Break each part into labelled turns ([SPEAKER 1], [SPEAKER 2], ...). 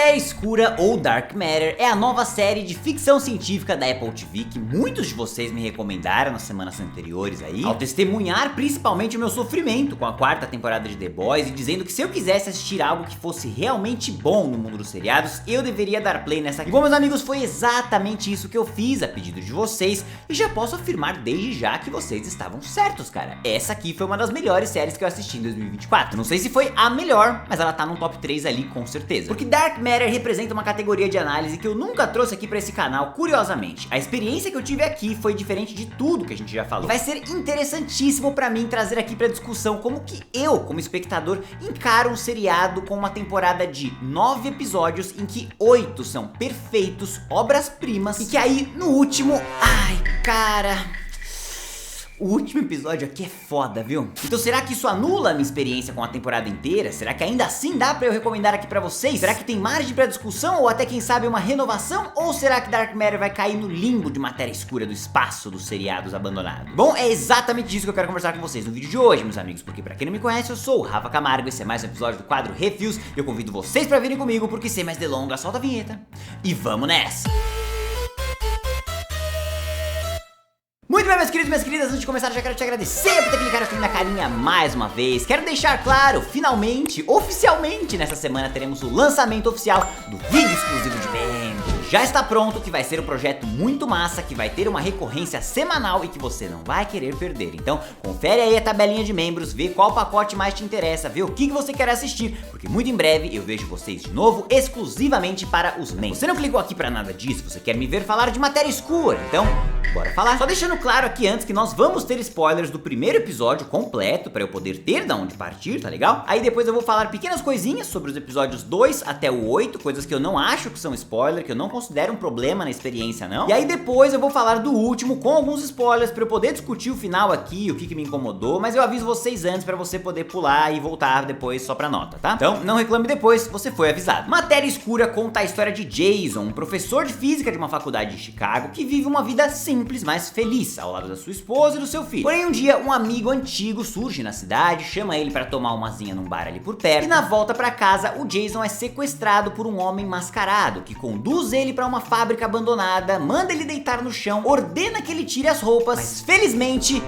[SPEAKER 1] Matéria Escura ou Dark Matter é a nova série de ficção científica da Apple TV que muitos de vocês me recomendaram nas semanas anteriores aí, ao testemunhar principalmente o meu sofrimento com a quarta temporada de The Boys e dizendo que se eu quisesse assistir algo que fosse realmente bom no mundo dos seriados, eu deveria dar play nessa aqui. E bom, meus amigos, foi exatamente isso que eu fiz a pedido de vocês e já posso afirmar desde já que vocês estavam certos, cara. Essa aqui foi uma das melhores séries que eu assisti em 2024. Não sei se foi a melhor, mas ela tá no top 3 ali com certeza. Porque Dark Matter representa uma categoria de análise que eu nunca trouxe aqui pra esse canal, curiosamente. A experiência que eu tive aqui foi diferente de tudo que a gente já falou. Vai ser interessantíssimo pra mim trazer aqui pra discussão como que eu, como espectador, encaro um seriado com uma temporada de 9 episódios em que 8 são perfeitos, obras-primas, e que aí, no último, ai, cara... O último episódio aqui é foda, viu? Então será que isso anula a minha experiência com a temporada inteira? Será que ainda assim dá pra eu recomendar aqui pra vocês? Será que tem margem pra discussão ou até quem sabe uma renovação? Ou será que Dark Matter vai cair no limbo de matéria escura do espaço dos seriados abandonados? Bom, é exatamente disso que eu quero conversar com vocês no vídeo de hoje, meus amigos, porque pra quem não me conhece, eu sou o Rafa Camargo, esse é mais um episódio do quadro Reviews e eu convido vocês pra virem comigo porque sem mais delongas, solta a vinheta e vamos nessa! Muito bem, meus queridos e minhas queridas, antes de começar eu já quero te agradecer por ter clicado aqui na carinha mais uma vez. Quero deixar claro, finalmente, oficialmente, nessa semana teremos o lançamento oficial do vídeo exclusivo de membros. Já está pronto, que vai ser um projeto muito massa, que vai ter uma recorrência semanal e que você não vai querer perder. Então, confere aí a tabelinha de membros, vê qual pacote mais te interessa, vê o que você quer assistir, porque muito em breve eu vejo vocês de novo, exclusivamente para os membros. Você não clicou aqui para nada disso, você quer me ver falar de matéria escura, então... bora falar. Só deixando claro aqui antes que nós vamos ter spoilers do primeiro episódio completo pra eu poder ter da onde partir, tá legal? Aí depois eu vou falar pequenas coisinhas sobre os episódios 2 até o 8, coisas que eu não acho que são spoiler, que eu não considero um problema na experiência não. E aí depois eu vou falar do último com alguns spoilers pra eu poder discutir o final aqui, o que me incomodou, mas eu aviso vocês antes pra você poder pular e voltar depois só pra nota, tá? Então não reclame depois, você foi avisado. Matéria Escura conta a história de Jason, um professor de física de uma faculdade de Chicago que vive uma vida simples, mas feliz, ao lado da sua esposa e do seu filho. Porém, um dia, um amigo antigo surge na cidade, chama ele pra tomar umazinha num bar ali por perto, e na volta pra casa, o Jason é sequestrado por um homem mascarado, que conduz ele pra uma fábrica abandonada, manda ele deitar no chão, ordena que ele tire as roupas, mas felizmente,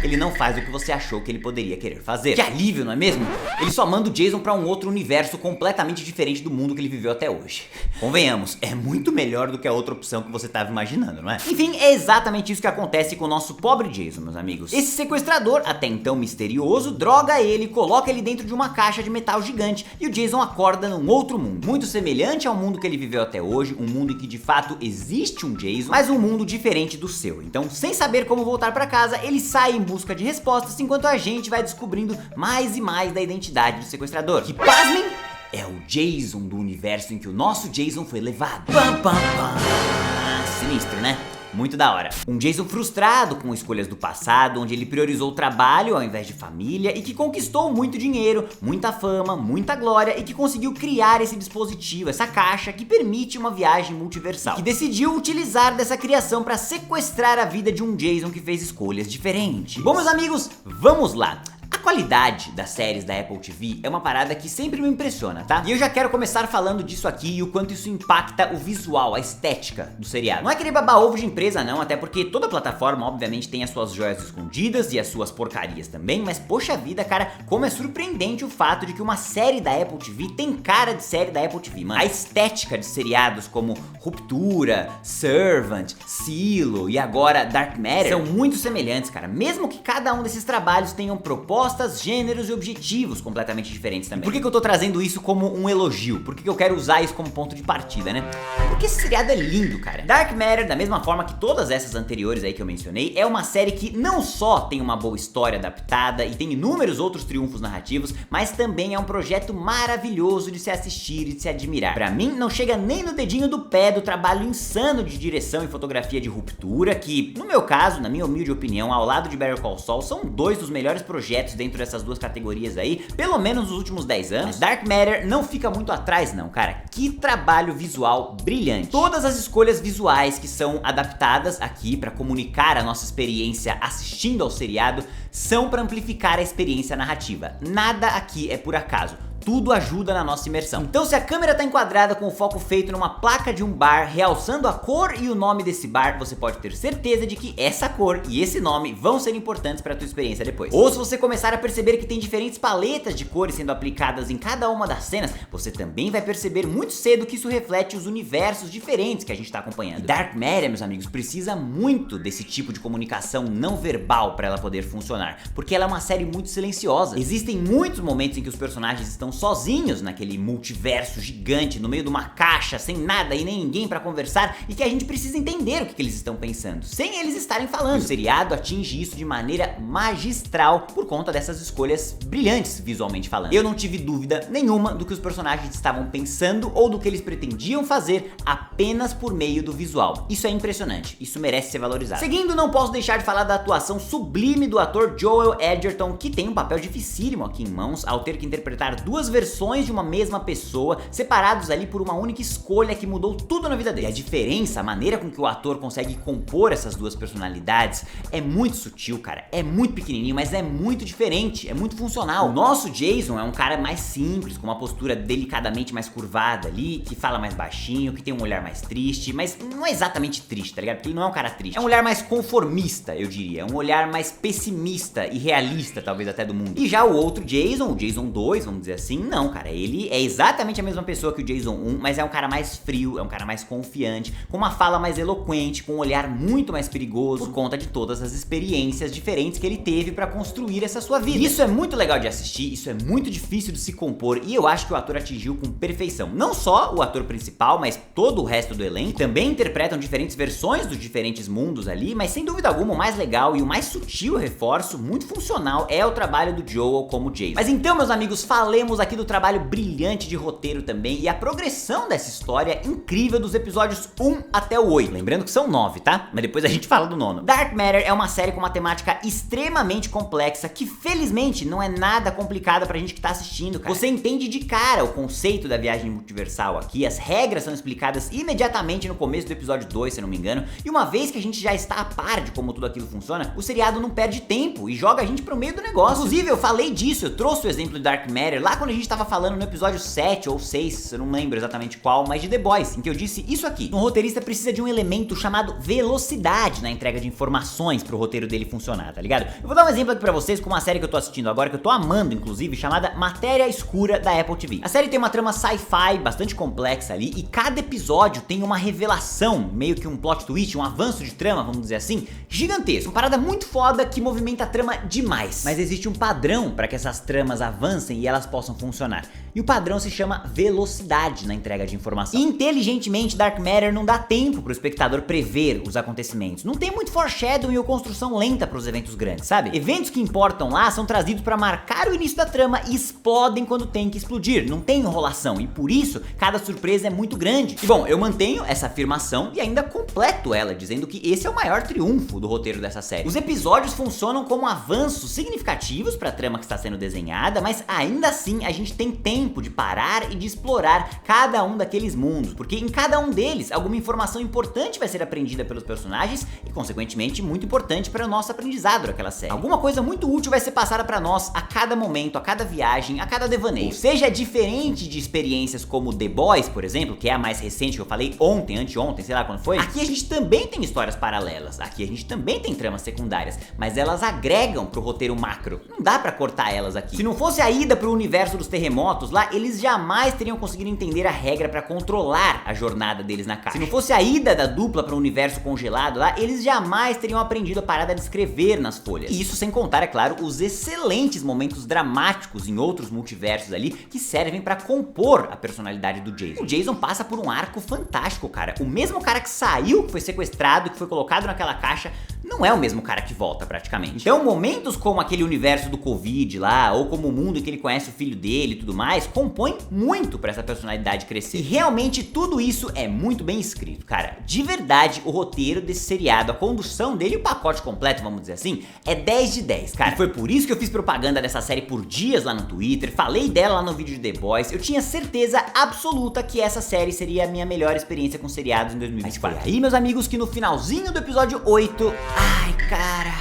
[SPEAKER 1] ele não faz o que você achou que ele poderia querer fazer. Que alívio, não é mesmo? Ele só manda o Jason pra um outro universo completamente diferente do mundo que ele viveu até hoje. Convenhamos, é muito melhor do que a outra opção que você tava imaginando, não é? Enfim, é exatamente isso que acontece com o nosso pobre Jason, meus amigos. Esse sequestrador, até então misterioso, droga ele, coloca ele dentro de uma caixa de metal gigante e o Jason acorda num outro mundo, muito semelhante ao mundo que ele viveu até hoje, um mundo em que de fato existe um Jason, mas um mundo diferente do seu. Então, sem saber como voltar pra casa, ele sai em busca de respostas, enquanto a gente vai descobrindo mais e mais da identidade do sequestrador, que, pasmem, é o Jason do universo em que o nosso Jason foi levado. Pam, pam, pam. Sinistro, né? Muito da hora. Um Jason frustrado com escolhas do passado, onde ele priorizou o trabalho ao invés de família e que conquistou muito dinheiro, muita fama, muita glória e que conseguiu criar esse dispositivo, essa caixa que permite uma viagem multiversal. E que decidiu utilizar dessa criação para sequestrar a vida de um Jason que fez escolhas diferentes. Bom, meus amigos, vamos lá. A qualidade das séries da Apple TV é uma parada que sempre me impressiona, tá? E eu já quero começar falando disso aqui e o quanto isso impacta o visual, a estética do seriado. Não é querer babar ovo de empresa não, até porque toda plataforma obviamente tem as suas joias escondidas e as suas porcarias também, mas poxa vida, cara, como é surpreendente o fato de que uma série da Apple TV tem cara de série da Apple TV, mano. A estética de seriados como Ruptura, Servant, Silo e agora Dark Matter são muito semelhantes, cara, mesmo que cada um desses trabalhos tenham propostas, gêneros e objetivos completamente diferentes também. Por que eu tô trazendo isso como um elogio? Por que eu quero usar isso como ponto de partida, né? Porque esse seriado é lindo, cara. Dark Matter, da mesma forma que todas essas anteriores aí que eu mencionei, é uma série que não só tem uma boa história adaptada e tem inúmeros outros triunfos narrativos, mas também é um projeto maravilhoso de se assistir e de se admirar. Pra mim, não chega nem no dedinho do pé do trabalho insano de direção e fotografia de Ruptura, que, no meu caso, na minha humilde opinião, ao lado de Better Call Saul, são dois dos melhores projetos dentro dessas duas categorias aí, pelo menos nos últimos 10 anos. Mas Dark Matter não fica muito atrás não, cara. Que trabalho visual brilhante. Todas as escolhas visuais que são adaptadas aqui pra comunicar a nossa experiência assistindo ao seriado são pra amplificar a experiência narrativa. Nada aqui é por acaso. tudo ajuda na nossa imersão. Então se a câmera tá enquadrada com o foco feito numa placa de um bar, realçando a cor e o nome desse bar, você pode ter certeza de que essa cor e esse nome vão ser importantes para a tua experiência depois. Ou se você começar a perceber que tem diferentes paletas de cores sendo aplicadas em cada uma das cenas, você também vai perceber muito cedo que isso reflete os universos diferentes que a gente tá acompanhando. E Dark Matter, meus amigos, precisa muito desse tipo de comunicação não verbal para ela poder funcionar, porque ela é uma série muito silenciosa. Existem muitos momentos em que os personagens estão sozinhos naquele multiverso gigante, no meio de uma caixa, sem nada e nem ninguém para conversar, e que a gente precisa entender o que eles estão pensando, sem eles estarem falando. E o seriado atinge isso de maneira magistral por conta dessas escolhas brilhantes, visualmente falando. Eu não tive dúvida nenhuma do que os personagens estavam pensando ou do que eles pretendiam fazer apenas por meio do visual. Isso é impressionante, isso merece ser valorizado. Seguindo, não posso deixar de falar da atuação sublime do ator Joel Edgerton, que tem um papel dificílimo aqui em mãos, ao ter que interpretar duas versões de uma mesma pessoa, separados ali por uma única escolha que mudou tudo na vida dele. E a diferença, a maneira com que o ator consegue compor essas duas personalidades é muito sutil, cara, é muito pequenininho, mas é muito diferente, é muito funcional. O nosso Jason é um cara mais simples, com uma postura delicadamente mais curvada ali, que fala mais baixinho, que tem um olhar mais triste, mas não é exatamente triste, tá ligado? Porque ele não é um cara triste, é um olhar mais conformista, eu diria, é um olhar mais pessimista e realista, talvez até do mundo. E já o outro Jason, o Jason 2, vamos dizer assim, não, cara, ele é exatamente a mesma pessoa que o Jason 1, mas é um cara mais frio, é um cara mais confiante, com uma fala mais eloquente, com um olhar muito mais perigoso, por conta de todas as experiências diferentes que ele teve pra construir essa sua vida. Isso é muito legal de assistir, isso é muito difícil de se compor, e eu acho que o ator atingiu com perfeição. Não só o ator principal, mas todo o resto do elenco, que também interpretam diferentes versões dos diferentes mundos ali, mas sem dúvida alguma o mais legal e o mais sutil reforço, muito funcional, é o trabalho do Joel como Jason. Mas então, meus amigos, falemos aqui do trabalho brilhante de roteiro também e a progressão dessa história incrível dos episódios 1 até o 8. Lembrando que são 9, tá? Mas depois a gente fala do nono. Dark Matter é uma série com uma temática extremamente complexa, que felizmente não é nada complicada pra gente que tá assistindo, cara. Você entende de cara o conceito da viagem multiversal aqui, as regras são explicadas imediatamente no começo do episódio 2, se eu não me engano, e uma vez que a gente já está a par de como tudo aquilo funciona, o seriado não perde tempo e joga a gente pro meio do negócio. Inclusive, eu falei disso, eu trouxe o exemplo de Dark Matter lá quando a gente tava falando no episódio 7 ou 6, eu não lembro exatamente qual, mas de The Boys, em que eu disse isso aqui. Um roteirista precisa de um elemento chamado velocidade na entrega de informações pro roteiro dele funcionar, tá ligado? Eu vou dar um exemplo aqui pra vocês com uma série que eu tô assistindo agora, que eu tô amando, inclusive, chamada Matéria Escura, da Apple TV. A série tem uma trama sci-fi bastante complexa ali, e cada episódio tem uma revelação, meio que um plot twist, um avanço de trama, vamos dizer assim, gigantesco. Uma parada muito foda que movimenta a trama demais. Mas existe um padrão para que essas tramas avancem e elas possam funcionar. E o padrão se chama velocidade na entrega de informação. E inteligentemente, Dark Matter não dá tempo pro espectador prever os acontecimentos. Não tem muito foreshadowing ou construção lenta pros eventos grandes, sabe? Eventos que importam lá são trazidos para marcar o início da trama e explodem quando tem que explodir. Não tem enrolação e por isso cada surpresa é muito grande. E bom, eu mantenho essa afirmação e ainda completo ela, dizendo que esse é o maior triunfo do roteiro dessa série. Os episódios funcionam como avanços significativos para a trama que está sendo desenhada, mas ainda assim a gente tem tempo de parar e de explorar cada um daqueles mundos, porque em cada um deles alguma informação importante vai ser aprendida pelos personagens e consequentemente muito importante para o nosso aprendizado daquela série. Alguma coisa muito útil vai ser passada para nós a cada momento, a cada viagem, a cada devaneio. Ou seja, diferente de experiências como The Boys, por exemplo, que é a mais recente que eu falei ontem, anteontem, sei lá quando foi, aqui a gente também tem histórias paralelas, aqui a gente também tem tramas secundárias, mas elas agregam pro roteiro macro. Não dá pra cortar elas aqui. Se não fosse a ida pro universo dos terremotos lá, eles jamais teriam conseguido entender a regra pra controlar a jornada deles na caixa. Se não fosse a ida da dupla pro universo congelado lá, eles jamais teriam aprendido a parada de escrever nas folhas. E isso sem contar, é claro, os excelentes momentos dramáticos em outros multiversos ali que servem pra compor a personalidade do Jason. O Jason passa por um arco fantástico, cara. O mesmo cara que saiu, que foi sequestrado, que foi colocado naquela caixa, não é o mesmo cara que volta praticamente. Então momentos como aquele universo do Covid lá, ou como o mundo em que ele conhece o filho dele e tudo mais, compõem muito pra essa personalidade crescer. E realmente tudo isso é muito bem escrito, cara. De verdade, o roteiro desse seriado, a condução dele, o pacote completo, vamos dizer assim, é 10 de 10, cara. E foi por isso que eu fiz propaganda dessa série por dias lá no Twitter, falei dela lá no vídeo de The Boys, eu tinha certeza absoluta que essa série seria a minha melhor experiência com seriados em 2024. Mas foi aí, meus amigos, que no finalzinho do episódio 8, ai, cara,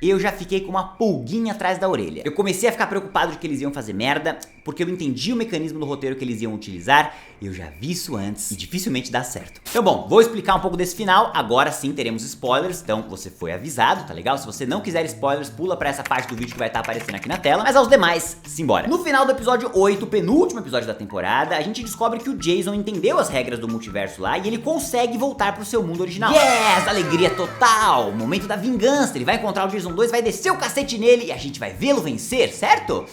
[SPEAKER 1] eu já fiquei com uma pulguinha atrás da orelha. Eu comecei a ficar preocupado de que eles iam fazer merda, porque eu entendi o mecanismo do roteiro que eles iam utilizar, eu já vi isso antes e dificilmente dá certo. Então bom, vou explicar um pouco desse final, agora sim teremos spoilers, então você foi avisado, tá legal? Se você não quiser spoilers, pula pra essa parte do vídeo que vai estar aparecendo aqui na tela, mas aos demais, simbora. No final do episódio 8, o penúltimo episódio da temporada, a gente descobre que o Jason entendeu as regras do multiverso lá e ele consegue voltar pro seu mundo original. Yes, alegria total, momento da vingança, ele vai encontrar o Jason 2, vai descer o cacete nele e a gente vai vê-lo vencer, certo?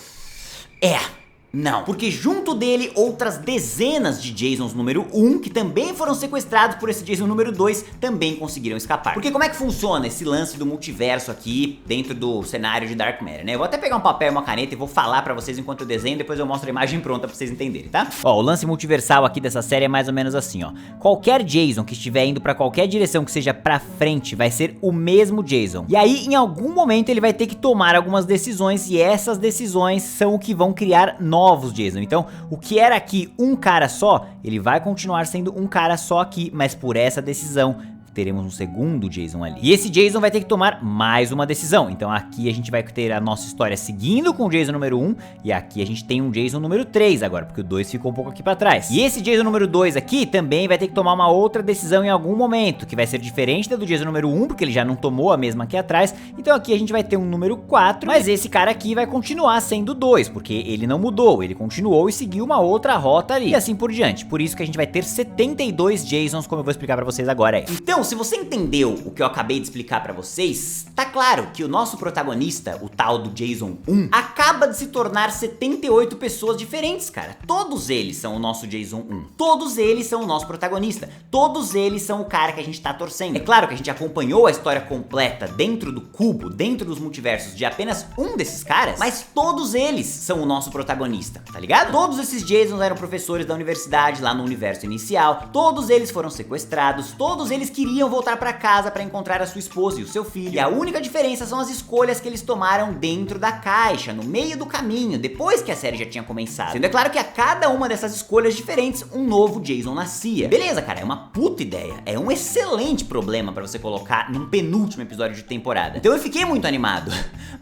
[SPEAKER 1] Não, porque junto dele outras dezenas de Jasons número 1 que também foram sequestrados por esse Jason número 2 também conseguiram escapar. Porque como é que funciona esse lance do multiverso aqui dentro do cenário de Dark Matter, né? Eu vou até pegar um papel e uma caneta e vou falar pra vocês enquanto eu desenho, depois eu mostro a imagem pronta pra vocês entenderem, tá? Ó, o lance multiversal aqui dessa série é mais ou menos assim, ó. Qualquer Jason que estiver indo pra qualquer direção que seja pra frente vai ser o mesmo Jason. E aí, em algum momento, ele vai ter que tomar algumas decisões e essas decisões são o que vão criar novos Jason. Então, o que era aqui um cara só, ele vai continuar sendo um cara só aqui, mas por essa decisão teremos um segundo Jason ali. E esse Jason vai ter que tomar mais uma decisão. Então aqui a gente vai ter a nossa história seguindo com o Jason número 1 e aqui a gente tem um Jason número 3 agora, porque o 2 ficou um pouco aqui pra trás. E esse Jason número 2 aqui também vai ter que tomar uma outra decisão em algum momento, que vai ser diferente da do Jason número 1, porque ele já não tomou a mesma aqui atrás. Então aqui a gente vai ter um número 4, mas esse cara aqui vai continuar sendo 2, porque ele não mudou, ele continuou e seguiu uma outra rota ali. E assim por diante. Por isso que a gente vai ter 72 Jasons, como eu vou explicar pra vocês agora. Então, se você entendeu o que eu acabei de explicar pra vocês, tá claro que o nosso protagonista, o tal do Jason 1, acaba de se tornar 78 pessoas diferentes, cara. Todos eles são o nosso Jason 1. Todos eles são o nosso protagonista. Todos eles são o cara que a gente tá torcendo. É claro que a gente acompanhou a história completa dentro do cubo, dentro dos multiversos de apenas um desses caras, mas todos eles são o nosso protagonista, tá ligado? Todos esses Jasons eram professores da universidade lá no universo inicial, todos eles foram sequestrados, todos eles queriam voltar pra casa pra encontrar a sua esposa e o seu filho. E a única diferença são as escolhas que eles tomaram dentro da caixa, no meio do caminho, depois que a série já tinha começado. Sendo é claro que a cada uma dessas escolhas diferentes, um novo Jason nascia. Beleza, cara, é uma puta ideia. É um excelente problema pra você colocar num penúltimo episódio de temporada. Então eu fiquei muito animado,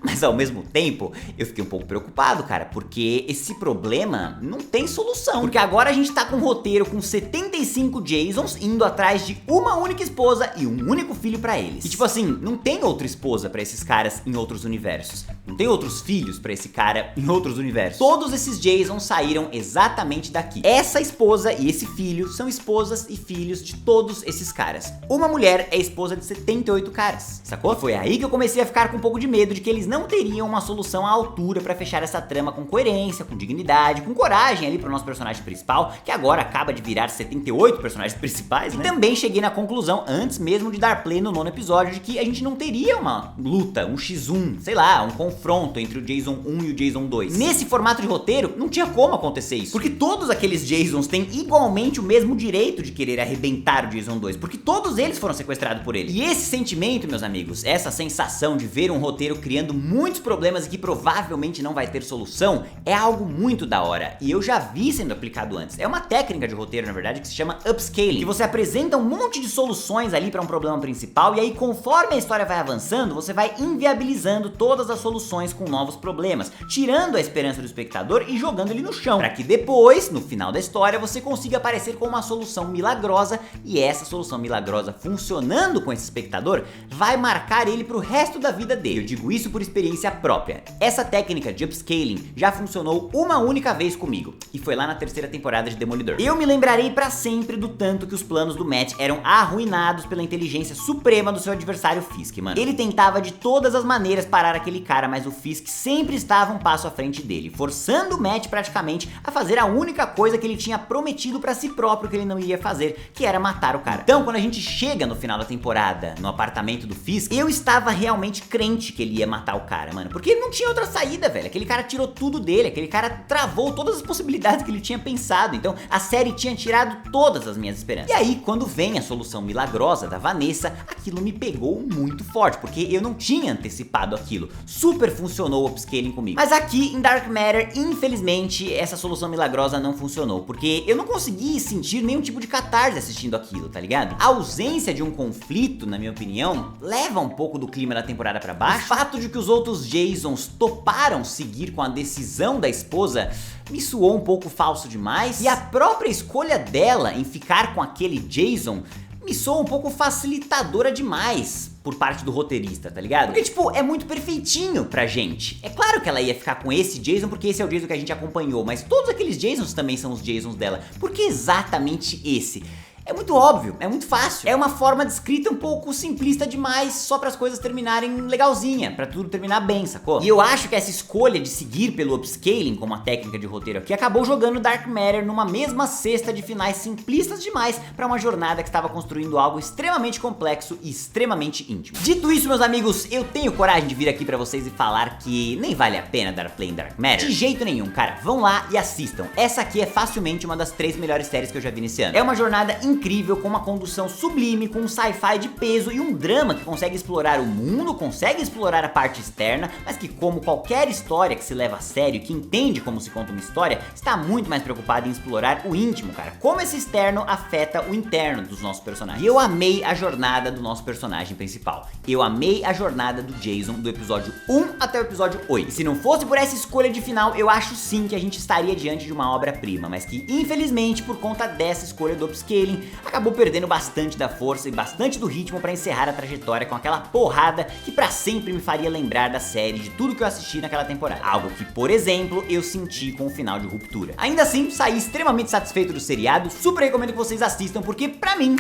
[SPEAKER 1] mas ao mesmo tempo, eu fiquei um pouco preocupado, cara, porque esse problema não tem solução. Porque agora a gente tá com um roteiro com 75 Jasons indo atrás de uma única esposa e um único filho pra eles. E tipo assim, não tem outra esposa pra esses caras em outros universos. Não tem outros filhos pra esse cara em outros universos. Todos esses Jasons saíram exatamente daqui. Essa esposa e esse filho são esposas e filhos de todos esses caras. Uma mulher é esposa de 78 caras, sacou? Foi aí que eu comecei a ficar com um pouco de medo de que eles não teriam uma solução à altura pra fechar essa trama com coerência, com dignidade, com coragem ali pro nosso personagem principal, que agora acaba de virar 78 personagens principais, né? E também cheguei na conclusão, antes mesmo de dar play no 9º episódio, de que a gente não teria uma luta, um x1, sei lá, um confronto entre o Jason 1 e o Jason 2. Nesse formato de roteiro, não tinha como acontecer isso, porque todos aqueles Jasons têm igualmente o mesmo direito de querer arrebentar o Jason 2, porque todos eles foram sequestrados por ele. E esse sentimento, meus amigos, essa sensação de ver um roteiro criando muitos problemas e que provavelmente não vai ter solução, é algo muito da hora, e eu já vi sendo aplicado antes. É uma técnica de roteiro, na verdade, que se chama upscaling, que você apresenta um monte de soluções ali pra um problema principal, e aí conforme a história vai avançando, você vai inviabilizando todas as soluções com novos problemas, tirando a esperança do espectador e jogando ele no chão, pra que depois, no final da história, você consiga aparecer com uma solução milagrosa, e essa solução milagrosa funcionando com esse espectador, vai marcar ele pro resto da vida dele. Eu digo isso por experiência própria. Essa técnica de upscaling já funcionou uma única vez comigo, e foi lá na 3ª temporada de Demolidor. Eu me lembrarei pra sempre do tanto que os planos do Matt eram arruinados pela inteligência suprema do seu adversário Fisk, mano. Ele tentava de todas as maneiras parar aquele cara, mas o Fisk sempre estava um passo à frente dele, forçando o Matt praticamente a fazer a única coisa que ele tinha prometido pra si próprio que ele não iria fazer, que era matar o cara. Então, quando a gente chega no final da temporada, no apartamento do Fisk, eu estava realmente crente que ele ia matar o cara, mano, porque não tinha outra saída, velho. Aquele cara tirou tudo dele, aquele cara travou todas as possibilidades que ele tinha pensado, então a série tinha tirado todas as minhas esperanças. E aí, quando vem a solução milagrosa da Vanessa, aquilo me pegou muito forte, porque eu não tinha antecipado aquilo. Super funcionou o upscaling comigo. Mas aqui em Dark Matter, infelizmente, essa solução milagrosa não funcionou, porque eu não consegui sentir nenhum tipo de catarse assistindo aquilo, tá ligado? A ausência de um conflito, na minha opinião, leva um pouco do clima da temporada pra baixo. O fato de que os outros Jasons toparam seguir com a decisão da esposa me soou um pouco falso demais, e a própria escolha dela em ficar com aquele Jason me soa um pouco facilitadora demais por parte do roteirista, tá ligado? Porque, tipo, é muito perfeitinho pra gente. É claro que ela ia ficar com esse Jason porque esse é o Jason que a gente acompanhou, mas todos aqueles Jasons também são os Jasons dela. Por que exatamente esse? É muito óbvio, é muito fácil. É uma forma de escrita um pouco simplista demais, só para as coisas terminarem legalzinha, para tudo terminar bem, sacou? E eu acho que essa escolha de seguir pelo upscaling como a técnica de roteiro aqui acabou jogando Dark Matter numa mesma cesta de finais simplistas demais para uma jornada que estava construindo algo extremamente complexo e extremamente íntimo. Dito isso, meus amigos, eu tenho coragem de vir aqui para vocês e falar que nem vale a pena dar play em Dark Matter. De jeito nenhum, cara. Vão lá e assistam. Essa aqui é facilmente uma das 3 melhores séries que eu já vi nesse ano. É uma jornada incrível, com uma condução sublime, com um sci-fi de peso e um drama que consegue explorar o mundo, consegue explorar a parte externa, mas que, como qualquer história que se leva a sério, que entende como se conta uma história, está muito mais preocupado em explorar o íntimo, cara. Como esse externo afeta o interno dos nossos personagens. E eu amei a jornada do nosso personagem principal. Eu amei a jornada do Jason do episódio 1 até o episódio 8. E se não fosse por essa escolha de final, eu acho sim que a gente estaria diante de uma obra-prima, mas que, infelizmente, por conta dessa escolha do upscaling, acabou perdendo bastante da força e bastante do ritmo pra encerrar a trajetória com aquela porrada que pra sempre me faria lembrar da série, de tudo que eu assisti naquela temporada. Algo que, por exemplo, eu senti com o final de Ruptura. Ainda assim, saí extremamente satisfeito do seriado, super recomendo que vocês assistam, porque pra mim,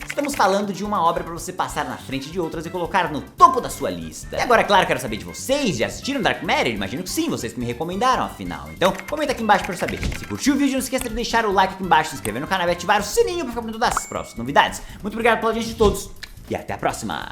[SPEAKER 1] estamos falando de uma obra pra você passar na frente de outras e colocar no topo da sua lista. E agora, claro, quero saber de vocês, já assistiram Dark Matter? Imagino que sim, vocês que me recomendaram, afinal. Então, comenta aqui embaixo pra eu saber. Se curtiu o vídeo, não esqueça de deixar o like aqui embaixo, se inscrever no canal e ativar o sininho pra ficar por dentro das próximas novidades. Muito obrigado pela audiência de todos e até a próxima!